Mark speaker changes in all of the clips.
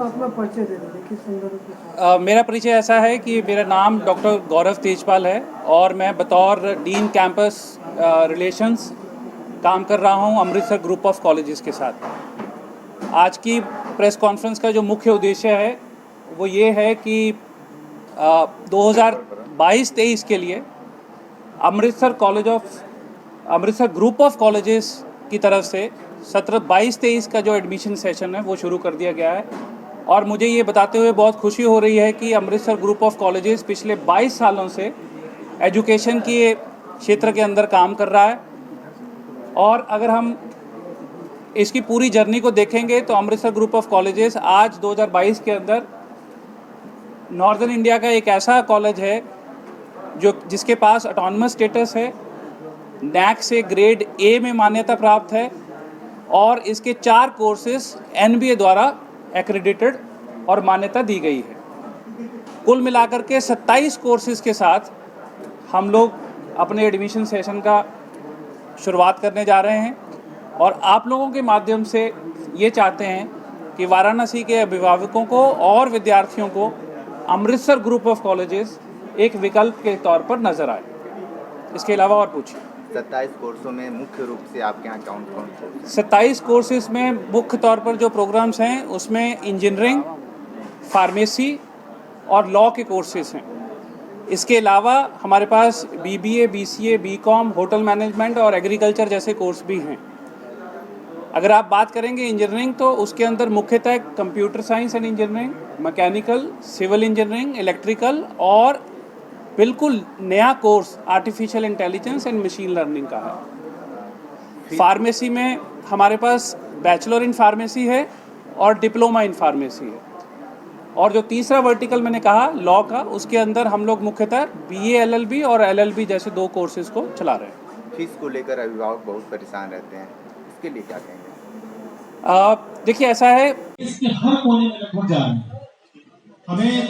Speaker 1: अपना परिचय दे दीजिए किस संदर्भ में।
Speaker 2: मेरा परिचय ऐसा है कि मेरा नाम डॉक्टर गौरव तेजपाल है और मैं बतौर डीन कैंपस रिलेशंस काम कर रहा हूं अमृतसर ग्रुप ऑफ कॉलेजेस के साथ। आज की प्रेस कॉन्फ्रेंस का जो मुख्य उद्देश्य है वो ये है कि 2022-23 के लिए अमृतसर ग्रुप ऑफ कॉलेजेस की तरफ से सत्र 22-23 का जो एडमिशन सेशन है वो शुरू कर दिया गया है। और मुझे ये बताते हुए बहुत खुशी हो रही है कि अमृतसर ग्रुप ऑफ कॉलेजेस पिछले 22 सालों से एजुकेशन के क्षेत्र के अंदर काम कर रहा है। और अगर हम इसकी पूरी जर्नी को देखेंगे तो अमृतसर ग्रुप ऑफ कॉलेजेस आज 2022 के अंदर नॉर्दर्न इंडिया का एक ऐसा कॉलेज है जिसके पास ऑटोनमस स्टेटस है, नैक से ग्रेड ए में मान्यता प्राप्त है और इसके 4 कोर्सेज NBA द्वारा एक्रेडिटेड और मान्यता दी गई है। कुल मिलाकर के 27 कोर्सेज के साथ हम लोग अपने एडमिशन सेशन का शुरुआत करने जा रहे हैं और आप लोगों के माध्यम से ये चाहते हैं कि वाराणसी के अभिभावकों को और विद्यार्थियों को अमृतसर ग्रुप ऑफ कॉलेजेस एक विकल्प के तौर पर नज़र आए। इसके अलावा और पूछिए।
Speaker 3: 27 कोर्सों में मुख्य रूप से आपके यहाँ कौन कौन से?
Speaker 2: 27 कोर्सेज में मुख्य तौर पर जो प्रोग्राम्स हैं उसमें इंजीनियरिंग, फार्मेसी और लॉ के कोर्सेज हैं। इसके अलावा हमारे पास BBA, BCA, BCom, hotel management और एग्रीकल्चर जैसे कोर्स भी हैं। अगर आप बात करेंगे इंजीनियरिंग तो उसके अंदर मुख्यतः computer science and engineering, mechanical, civil engineering, electrical और बिल्कुल नया course artificial intelligence and machine learning का है। फार्मेसी में हमारे पास बैचलर इन फार्मेसी है और डिप्लोमा इन फार्मेसी है। और जो तीसरा वर्टिकल मैंने कहा लॉ का, उसके अंदर हम लोग मुख्यतः BA LLB और LLB जैसे 2 कोर्सेज को चला रहे हैं।
Speaker 3: फीस को लेकर अभिभावक बहुत परेशान रहते हैं, इसके लिए क्या कहेंगे?
Speaker 2: देखिए ऐसा है,
Speaker 4: इसके हर कोने में लगभग जा रहे हैं। हमें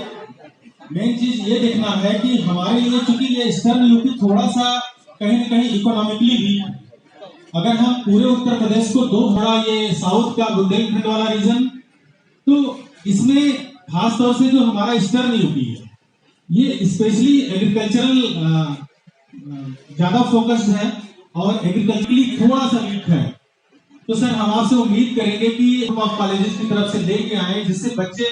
Speaker 4: मेन चीज ये देखना है कि हमारे लिए चूंकि ये ईस्टर्न यूपी थोड़ा सा कहीं न कहीं इकोनॉमिकली वीक है। अगर हम पूरे उत्तर प्रदेश को 2 बड़ा ये साउथ का बुंदेलखंड वाला रीजन, तो इसमें खास तौर से जो हमारा ईस्टर्न यूपी है ये स्पेशली एग्रीकल्चरल ज्यादा फोकस्ड है और एग्रीकल्चरली थोड़ा सा वीक है। तो सर हम आपसे उम्मीद करेंगे कि आप कॉलेजेस की तरफ से लेके आए जिससे बच्चे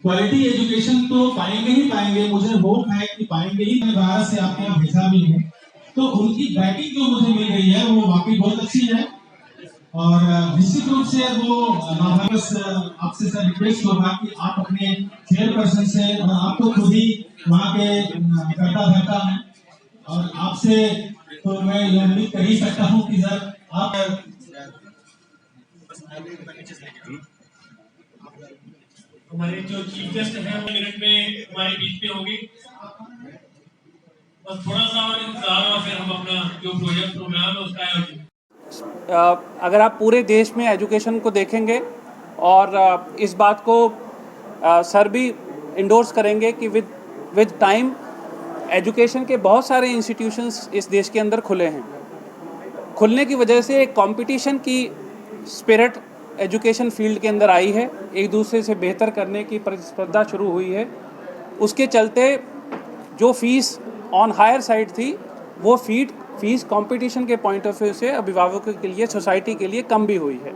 Speaker 4: क्वालिटी एजुकेशन तो पाएंगे ही पाएंगे, मुझे होप है कि पाएंगे ही। भारत से आपके यहाँ भेजा भी है तो उनकी बैटिंग जो मुझे मिल रही है वो वाकई बहुत अच्छी है और निश्चित रूप से वो आपसे सर रिक्वेस्ट होगा कि आप अपने चेयरपर्सन से, और आप तो खुद ही वहाँ के करता धरता है और आपसे तो मैं ये उम्मीद कर ही सकता हूँ कि सर आप
Speaker 5: हमारे जो चीफ गेस्ट हैं वो मिनट में हमारे बीच में होंगे। बस थोड़ा सा और इंतजार और फिर हम अपना जो प्रोग्राम है उसका आयोजन।
Speaker 2: अगर आप पूरे देश में एजुकेशन को देखेंगे और इस बात को सर भी इंडोर्स करेंगे कि विद टाइम एजुकेशन के बहुत सारे इंस्टीट्यूशंस इस देश के अंदर खुले हैं। खुलने की वजह से एक कंपटीशन की स्पिरिट एजुकेशन फील्ड के अंदर आई है, एक दूसरे से बेहतर करने की प्रतिस्पर्धा शुरू हुई है। उसके चलते जो फीस ऑन हायर साइड थी वो फीस कंपटीशन के पॉइंट ऑफ व्यू से अभिभावकों के लिए, सोसाइटी के लिए कम भी हुई है।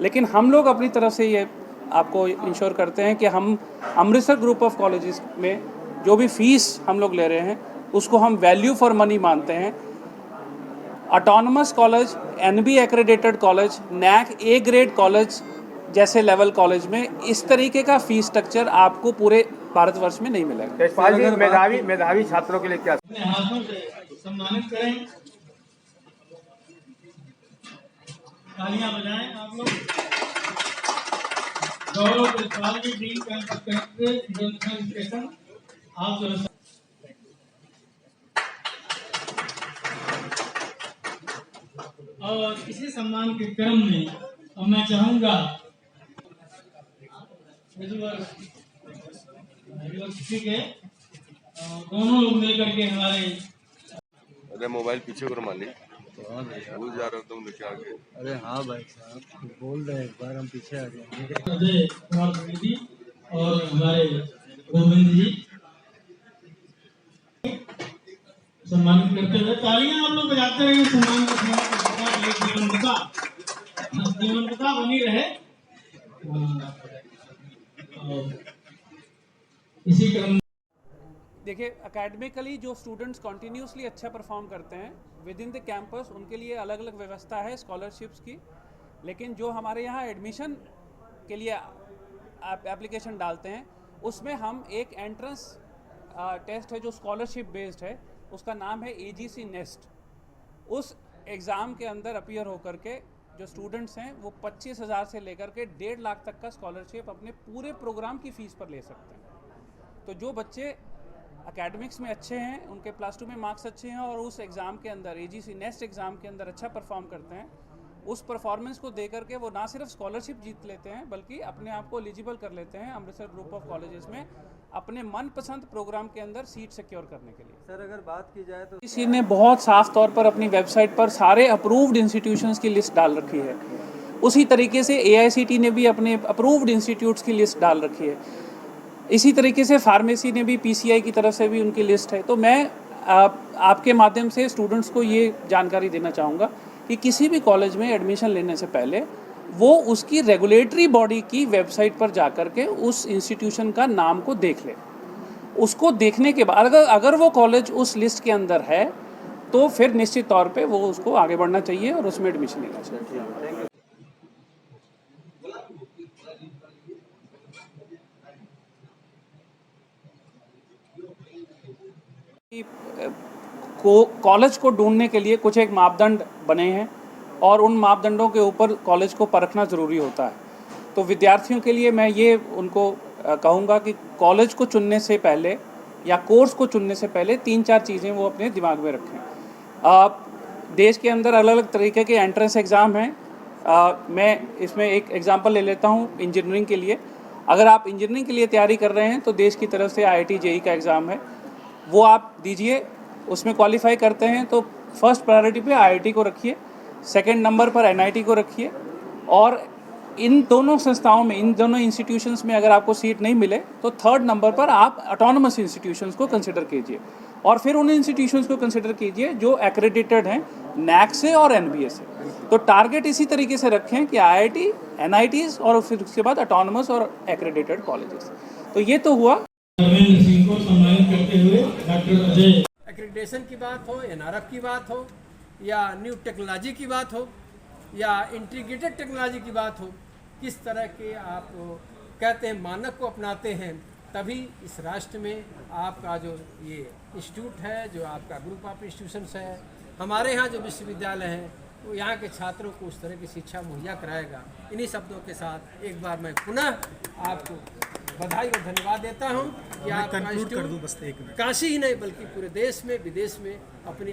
Speaker 2: लेकिन हम लोग अपनी तरफ से ये आपको इंश्योर करते हैं कि हम अमृतसर ग्रुप ऑफ कॉलेजेस में जो भी फीस हम लोग ले रहे हैं उसको हम वैल्यू फॉर मनी मानते हैं। Autonomous college, NB accredited college, NAC A grade college जैसे लेवल कॉलेज में इस तरीके का फीस स्ट्रक्चर आपको पूरे भारतवर्ष में नहीं मिलेगा।
Speaker 6: तेजपाल जी, मेधावी छात्रों के लिए क्या
Speaker 4: सम्मानित करें, तालियां बजाएं आप लोग। गौरव तेजपाल जी, डीन कैंपस सेक्रेटरी, आप जो और इसी सम्मान के क्रम में अब मैं चाहूंगा ठीक है दोनों लोग मिलकर के हमारे
Speaker 7: मोबाइल पीछे करो मान ली। भूल जा रहा हूँ तुमने क्या किया।
Speaker 8: अरे हाँ भाई साहब, बोल रहे एक बार हम पीछे आ जाएंगे।
Speaker 4: अजय कुमार जी और हमारे गोविंद जी सम्मानित करते हुए तालियां आप लोग बजाते रहिए। सम्मान जीवनता बनी रहे। इसी क्रम
Speaker 2: देखिए, एकेडमिकली जो स्टूडेंट्स कंटिन्यूसली अच्छा परफॉर्म करते हैं विद इन द कैंपस, उनके लिए अलग अलग व्यवस्था है स्कॉलरशिप्स की। लेकिन जो हमारे यहाँ एडमिशन के लिए एप्लीकेशन डालते हैं, उसमें हम एक एंट्रेंस टेस्ट है जो स्कॉलरशिप बेस्ड है, उसका नाम है AGC नेस्ट। उस एग्ज़ाम के अंदर अपीयर होकर के जो स्टूडेंट्स हैं वो 25,000 से लेकर के 1.5 लाख तक का स्कॉलरशिप अपने पूरे प्रोग्राम की फ़ीस पर ले सकते हैं। तो जो बच्चे एकेडमिक्स में अच्छे हैं, उनके +2 में मार्क्स अच्छे हैं और उस एग्ज़ाम के अंदर AGC नेस्ट एग्ज़ाम के अंदर अच्छा परफॉर्म करते हैं, उस परफॉर्मेंस को दे करके वो ना सिर्फ स्कॉलरशिप जीत लेते हैं बल्कि अपने आप को एलिजिबल कर लेते हैं अमृतसर ग्रुप ऑफ कॉलेजेस में अपने मनपसंद प्रोग्राम के अंदर सीट सिक्योर करने के लिए।
Speaker 8: सर अगर बात की जाए तो
Speaker 2: इसी ने बहुत साफ तौर पर अपनी वेबसाइट पर सारे अप्रूव्ड इंस्टीट्यूशंस की लिस्ट डाल रखी है। उसी तरीके से AICT ने भी अपने अप्रूव्ड इंस्टीट्यूट्स की लिस्ट डाल रखी है। इसी तरीके से फार्मेसी ने भी PCI की तरफ से भी उनकी लिस्ट है। तो मैं आपके माध्यम से स्टूडेंट्स को ये जानकारी देना चाहूँगा कि किसी भी कॉलेज में एडमिशन लेने से पहले वो उसकी रेगुलेटरी बॉडी की वेबसाइट पर जा कर के उस इंस्टीट्यूशन का नाम को देख ले। उसको देखने के बाद अगर वो कॉलेज उस लिस्ट के अंदर है तो फिर निश्चित तौर पे वो उसको आगे बढ़ना चाहिए और उसमें एडमिशन लेना चाहिए। कॉलेज को ढूंढने के लिए कुछ एक मापदंड बने हैं और उन मापदंडों के ऊपर कॉलेज को परखना ज़रूरी होता है। तो विद्यार्थियों के लिए मैं ये उनको कहूँगा कि कॉलेज को चुनने से पहले या कोर्स को चुनने से पहले 3-4 चीज़ें वो अपने दिमाग में रखें। देश के अंदर अलग अलग तरीके के एंट्रेंस एग्ज़ाम हैं। मैं इसमें एक एग्ज़ाम्पल ले लेता हूँ इंजीनियरिंग के लिए। अगर आप इंजीनियरिंग के लिए तैयारी कर रहे हैं तो देश की तरफ से IIT JEE का एग्ज़ाम है, वो आप दीजिए। उसमें क्वालिफाई करते हैं तो फर्स्ट प्रायोरिटी पे IIT को रखिए, सेकंड नंबर पर NIT को रखिए और इन दोनों संस्थाओं में, इन दोनों इंस्टीट्यूशंस में अगर आपको सीट नहीं मिले तो थर्ड नंबर पर आप ऑटोनमस इंस्टीट्यूशंस को कंसिडर कीजिए और फिर उन इंस्टीट्यूशंस को कंसिडर कीजिए जो एक्रेडिटेड हैं NAC से और NBA से। तो टारगेट इसी तरीके से रखें कि IIT, NITs और फिर उसके बाद ऑटोनमस और एक्रेडिटेड कॉलेजेस। तो ये तो हुआ।
Speaker 4: धर्मेंद्र सिंह को सम्मानित करते हुए डॉक्टर अजय।
Speaker 9: एक्रेडिटेशन की बात हो, NRF की बात हो या न्यू टेक्नोलॉजी की बात हो या इंटीग्रेटेड टेक्नोलॉजी की बात हो, किस तरह के आप कहते हैं मानक को अपनाते हैं, तभी इस राष्ट्र में आपका जो ये इंस्टीट्यूट है, जो आपका ग्रुप ऑफ इंस्टीट्यूशंस है, हमारे यहाँ जो विश्वविद्यालय हैं, वो यहाँ के छात्रों को उस तरह की शिक्षा मुहैया कराएगा। इन्हीं शब्दों के साथ एक बार मैं पुनः आपको बधाई और धन्यवाद देता हूँ कि आप काशी ही नहीं बल्कि पूरे देश में, विदेश में अपनी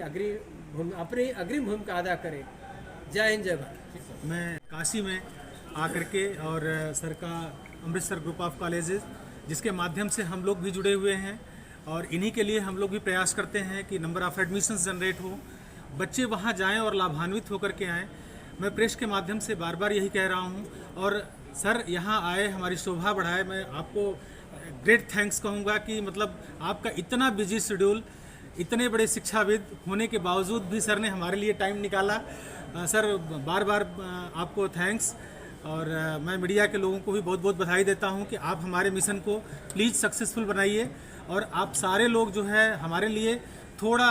Speaker 9: अग्रिम भूमिका अदा करें। जय हिंद, जय भारत।
Speaker 4: मैं काशी में आकर के और सर का अमृतसर ग्रुप ऑफ कॉलेजेस, जिसके माध्यम से हम लोग भी जुड़े हुए हैं और इन्हीं के लिए हम लोग भी प्रयास करते हैं कि नंबर ऑफ़ एडमिशन्स जनरेट हो, बच्चे वहाँ जाएं और लाभान्वित होकर के आएँ। मैं प्रेस के माध्यम से बार बार यही कह रहा हूँ और सर यहाँ आए, हमारी शोभा बढ़ाए। मैं आपको ग्रेट थैंक्स कहूँगा कि मतलब आपका इतना बिजी शेड्यूल, इतने बड़े शिक्षाविद होने के बावजूद भी सर ने हमारे लिए टाइम निकाला। सर बार बार आपको थैंक्स। और मैं मीडिया के लोगों को भी बहुत बहुत बधाई देता हूं कि आप हमारे मिशन को प्लीज़ सक्सेसफुल बनाइए और आप सारे लोग जो है हमारे लिए थोड़ा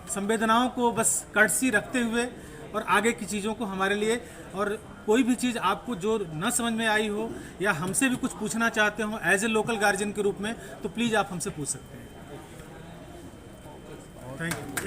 Speaker 4: संवेदनाओं को बस कर्टसी रखते हुए और आगे की चीज़ों को हमारे लिए, और कोई भी चीज़ आपको जो न समझ में आई हो या हमसे भी कुछ पूछना चाहते हो एज ए लोकल गार्जियन के रूप में, तो प्लीज़ आप हमसे पूछ सकते हैं। Thank you.